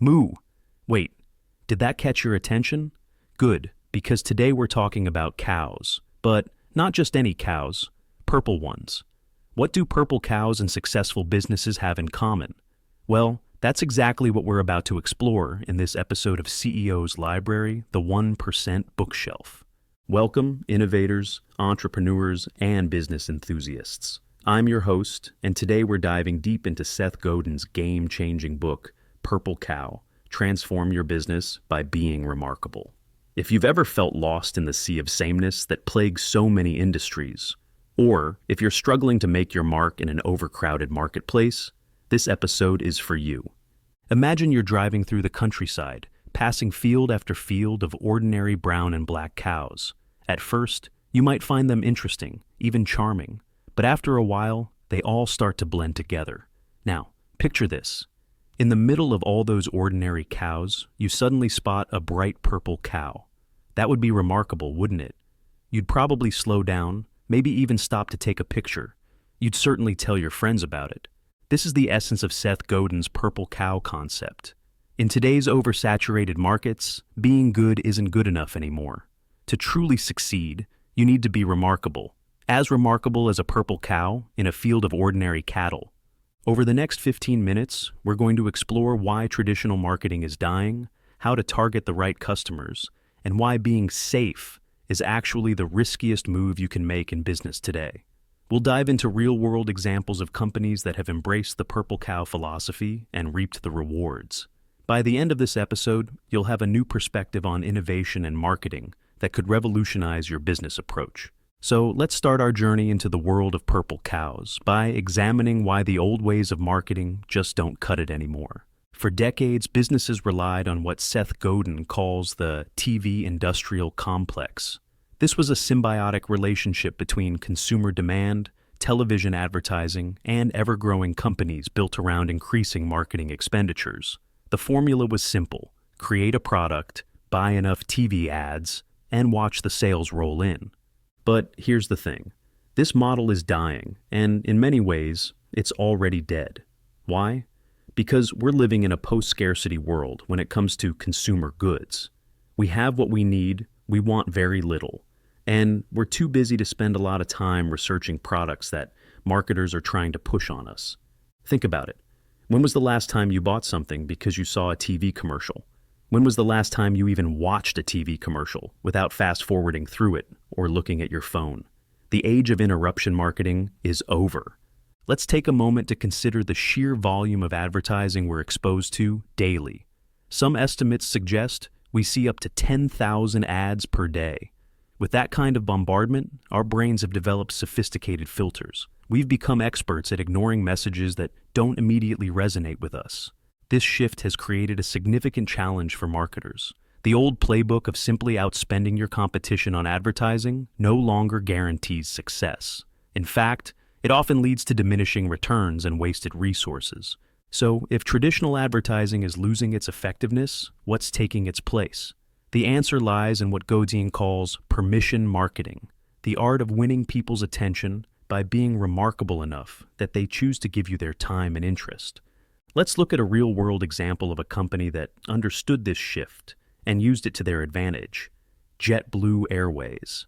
Moo! Wait, did that catch your attention? Good, because today we're talking about cows. But not just any cows, purple ones. What do purple cows and successful businesses have in common? Well, that's exactly what we're about to explore in this episode of CEO's Library, the 1% Bookshelf. Welcome, innovators, entrepreneurs, and business enthusiasts. I'm your host, and today we're diving deep into Seth Godin's game-changing book, Purple Cow: Transform Your Business by Being Remarkable. If you've ever felt lost in the sea of sameness that plagues so many industries, or if you're struggling to make your mark in an overcrowded marketplace, this episode is for you. Imagine you're driving through the countryside, passing field after field of ordinary brown and black cows. At first, you might find them interesting, even charming, but after a while, they all start to blend together. Now, picture this. In the middle of all those ordinary cows, you suddenly spot a bright purple cow. That would be remarkable, wouldn't it? You'd probably slow down, maybe even stop to take a picture. You'd certainly tell your friends about it. This is the essence of Seth Godin's purple cow concept. In today's oversaturated markets, being good isn't good enough anymore. To truly succeed, you need to be remarkable. As remarkable as a purple cow in a field of ordinary cattle. Over the next 15 minutes, we're going to explore why traditional marketing is dying, how to target the right customers, and why being safe is actually the riskiest move you can make in business today. We'll dive into real-world examples of companies that have embraced the purple cow philosophy and reaped the rewards. By the end of this episode, you'll have a new perspective on innovation and marketing that could revolutionize your business approach. So let's start our journey into the world of purple cows by examining why the old ways of marketing just don't cut it anymore. For decades, businesses relied on what Seth Godin calls the TV industrial complex. This was a symbiotic relationship between consumer demand, television advertising, and ever-growing companies built around increasing marketing expenditures. The formula was simple: create a product, buy enough TV ads, and watch the sales roll in. But here's the thing. This model is dying, and in many ways, it's already dead. Why? Because we're living in a post-scarcity world when it comes to consumer goods. We have what we need, we want very little, and we're too busy to spend a lot of time researching products that marketers are trying to push on us. Think about it. When was the last time you bought something because you saw a TV commercial? When was the last time you even watched a TV commercial without fast-forwarding through it or looking at your phone? The age of interruption marketing is over. Let's take a moment to consider the sheer volume of advertising we're exposed to daily. Some estimates suggest we see up to 10,000 ads per day. With that kind of bombardment, our brains have developed sophisticated filters. We've become experts at ignoring messages that don't immediately resonate with us. This shift has created a significant challenge for marketers. The old playbook of simply outspending your competition on advertising no longer guarantees success. In fact, it often leads to diminishing returns and wasted resources. So, if traditional advertising is losing its effectiveness, what's taking its place? The answer lies in what Godin calls permission marketing, the art of winning people's attention by being remarkable enough that they choose to give you their time and interest. Let's look at a real-world example of a company that understood this shift and used it to their advantage: JetBlue Airways.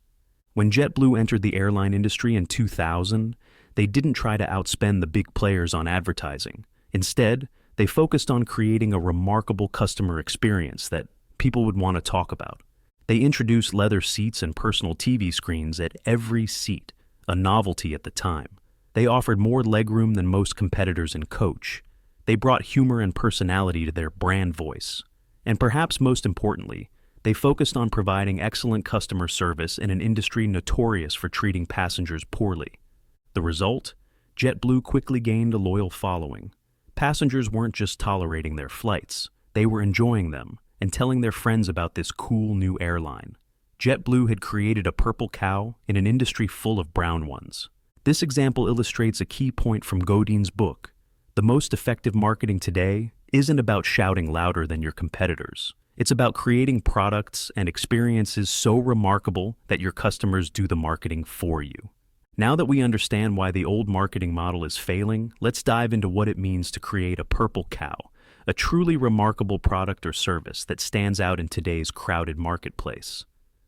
When JetBlue entered the airline industry in 2000, they didn't try to outspend the big players on advertising. Instead, they focused on creating a remarkable customer experience that people would want to talk about. They introduced leather seats and personal TV screens at every seat, a novelty at the time. They offered more legroom than most competitors in coach. They brought humor and personality to their brand voice. And perhaps most importantly, they focused on providing excellent customer service in an industry notorious for treating passengers poorly. The result? JetBlue quickly gained a loyal following. Passengers weren't just tolerating their flights, they were enjoying them and telling their friends about this cool new airline. JetBlue had created a purple cow in an industry full of brown ones. This example illustrates a key point from Godin's book. The most effective marketing today isn't about shouting louder than your competitors. It's about creating products and experiences so remarkable that your customers do the marketing for you. Now that we understand why the old marketing model is failing, let's dive into what it means to create a purple cow, a truly remarkable product or service that stands out in today's crowded marketplace.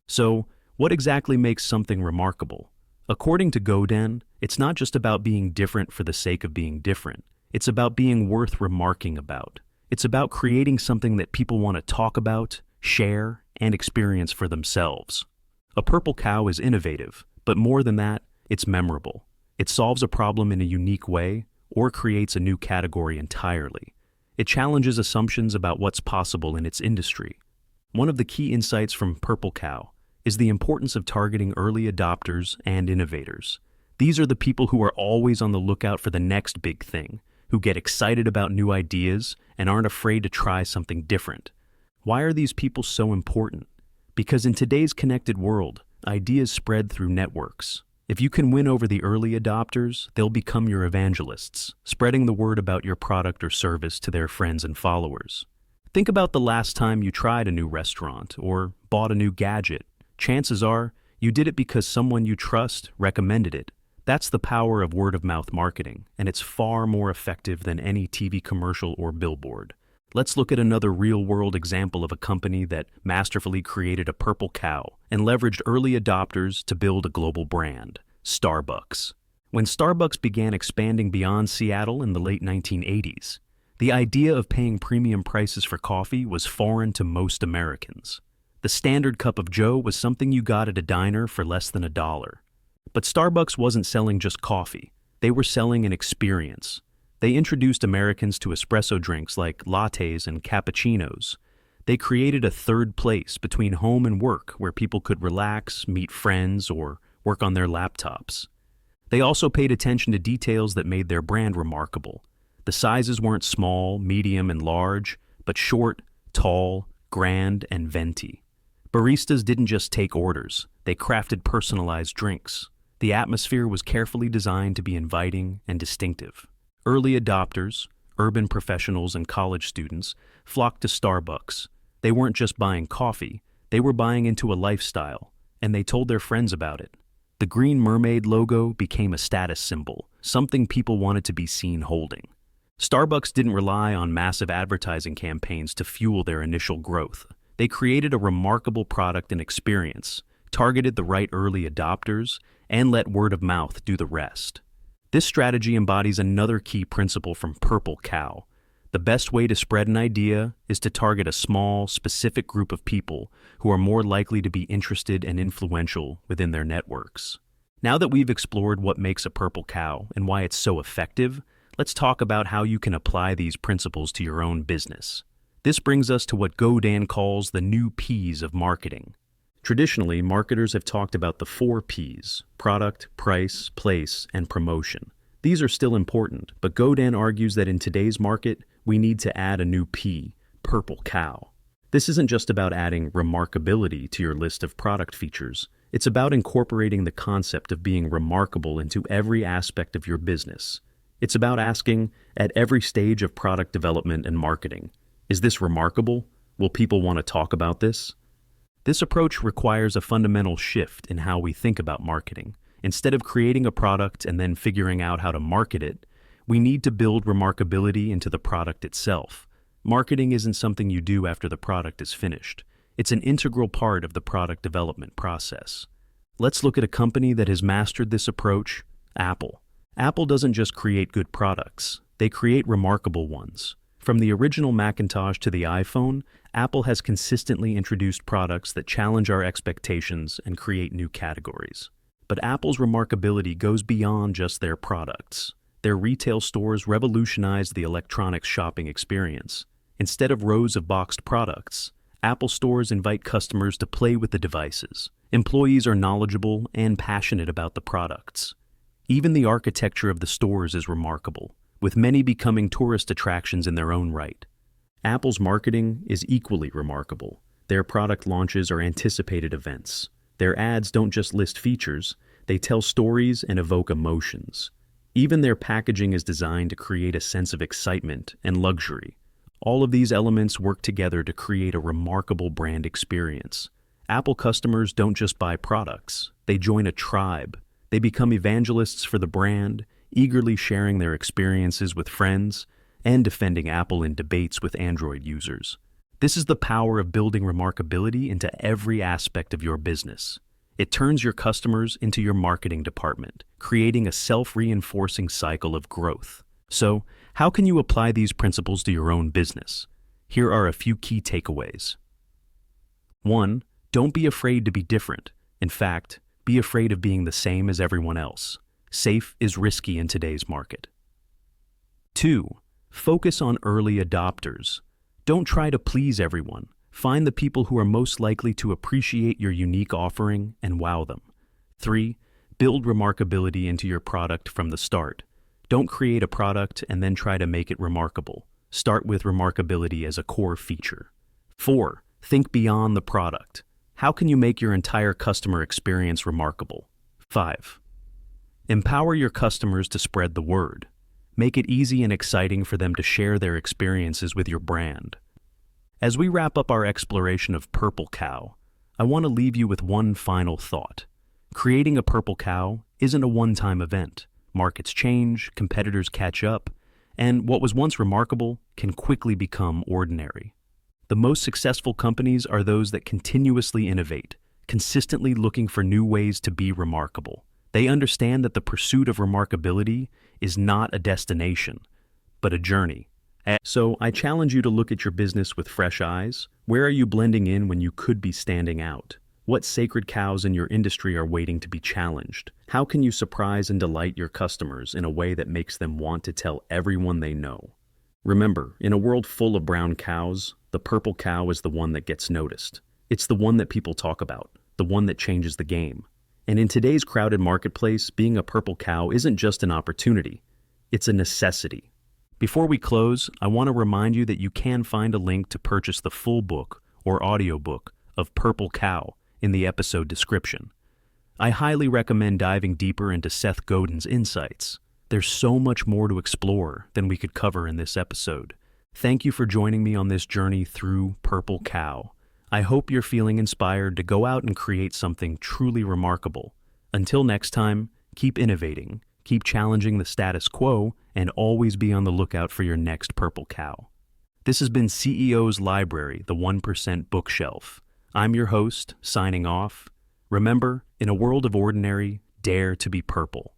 So, what exactly makes something remarkable? According to Godin, it's not just about being different for the sake of being different. It's about being worth remarking about. It's about creating something that people want to talk about, share, and experience for themselves. A purple cow is innovative, but more than that, it's memorable. It solves a problem in a unique way or creates a new category entirely. It challenges assumptions about what's possible in its industry. One of the key insights from Purple Cow is the importance of targeting early adopters and innovators. These are the people who are always on the lookout for the next big thing, who get excited about new ideas and aren't afraid to try something different. Why are these people so important? Because in today's connected world, ideas spread through networks. If you can win over the early adopters, they'll become your evangelists, spreading the word about your product or service to their friends and followers. Think about the last time you tried a new restaurant or bought a new gadget. Chances are, you did it because someone you trust recommended it. That's the power of word-of-mouth marketing, and it's far more effective than any TV commercial or billboard. Let's look at another real-world example of a company that masterfully created a purple cow and leveraged early adopters to build a global brand, Starbucks. When Starbucks began expanding beyond Seattle in the late 1980s, the idea of paying premium prices for coffee was foreign to most Americans. The standard cup of Joe was something you got at a diner for less than $1. But Starbucks wasn't selling just coffee. They were selling an experience. They introduced Americans to espresso drinks like lattes and cappuccinos. They created a third place between home and work where people could relax, meet friends, or work on their laptops. They also paid attention to details that made their brand remarkable. The sizes weren't small, medium, and large, but short, tall, grand, and venti. Baristas didn't just take orders. They crafted personalized drinks. The atmosphere was carefully designed to be inviting and distinctive. Early adopters, urban professionals, and college students flocked to Starbucks. They weren't just buying coffee, they were buying into a lifestyle, and they told their friends about it. The green mermaid logo became a status symbol, something people wanted to be seen holding. Starbucks didn't rely on massive advertising campaigns to fuel their initial growth. They created a remarkable product and experience, targeted the right early adopters, and let word of mouth do the rest. This strategy embodies another key principle from Purple Cow. The best way to spread an idea is to target a small, specific group of people who are more likely to be interested and influential within their networks. Now that we've explored what makes a purple cow and why it's so effective, let's talk about how you can apply these principles to your own business. This brings us to what Godin calls the new P's of marketing. Traditionally, marketers have talked about the 4 P's: product, price, place, and promotion. These are still important, but Godin argues that in today's market, we need to add a new P, purple cow. This isn't just about adding remarkability to your list of product features. It's about incorporating the concept of being remarkable into every aspect of your business. It's about asking, at every stage of product development and marketing, is this remarkable? Will people want to talk about this? This approach requires a fundamental shift in how we think about marketing. Instead of creating a product and then figuring out how to market it, we need to build remarkability into the product itself. Marketing isn't something you do after the product is finished. It's an integral part of the product development process. Let's look at a company that has mastered this approach, Apple. Apple doesn't just create good products, they create remarkable ones. From the original Macintosh to the iPhone, Apple has consistently introduced products that challenge our expectations and create new categories. But Apple's remarkability goes beyond just their products. Their retail stores revolutionized the electronics shopping experience. Instead of rows of boxed products, Apple stores invite customers to play with the devices. Employees are knowledgeable and passionate about the products. Even the architecture of the stores is remarkable, with many becoming tourist attractions in their own right. Apple's marketing is equally remarkable. Their product launches are anticipated events. Their ads don't just list features, they tell stories and evoke emotions. Even their packaging is designed to create a sense of excitement and luxury. All of these elements work together to create a remarkable brand experience. Apple customers don't just buy products, they join a tribe. They become evangelists for the brand, eagerly sharing their experiences with friends, and defending Apple in debates with Android users. This is the power of building remarkability into every aspect of your business. It turns your customers into your marketing department, creating a self-reinforcing cycle of growth. So, how can you apply these principles to your own business? Here are a few key takeaways. 1. Don't be afraid to be different. In fact, be afraid of being the same as everyone else. Safe is risky in today's market. 2. Focus on early adopters. Don't try to please everyone. Find the people who are most likely to appreciate your unique offering and wow them. 3. Build remarkability into your product from the start. Don't create a product and then try to make it remarkable. Start with remarkability as a core feature. 4. Think beyond the product. How can you make your entire customer experience remarkable? 5. Empower your customers to spread the word. Make it easy and exciting for them to share their experiences with your brand. As we wrap up our exploration of Purple Cow, I want to leave you with one final thought. Creating a Purple Cow isn't a one-time event. Markets change, competitors catch up, and what was once remarkable can quickly become ordinary. The most successful companies are those that continuously innovate, consistently looking for new ways to be remarkable. They understand that the pursuit of remarkability is not a destination, but a journey. So I challenge you to look at your business with fresh eyes. Where are you blending in when you could be standing out? What sacred cows in your industry are waiting to be challenged? How can you surprise and delight your customers in a way that makes them want to tell everyone they know? Remember, in a world full of brown cows, the purple cow is the one that gets noticed. It's the one that people talk about, the one that changes the game. And in today's crowded marketplace, being a purple cow isn't just an opportunity, it's a necessity. Before we close, I want to remind you that you can find a link to purchase the full book or audiobook of Purple Cow in the episode description. I highly recommend diving deeper into Seth Godin's insights. There's so much more to explore than we could cover in this episode. Thank you for joining me on this journey through Purple Cow. I hope you're feeling inspired to go out and create something truly remarkable. Until next time, keep innovating, keep challenging the status quo, and always be on the lookout for your next Purple Cow. This has been CEO's Library, the 1% Bookshelf. I'm your host, signing off. Remember, in a world of ordinary, dare to be purple.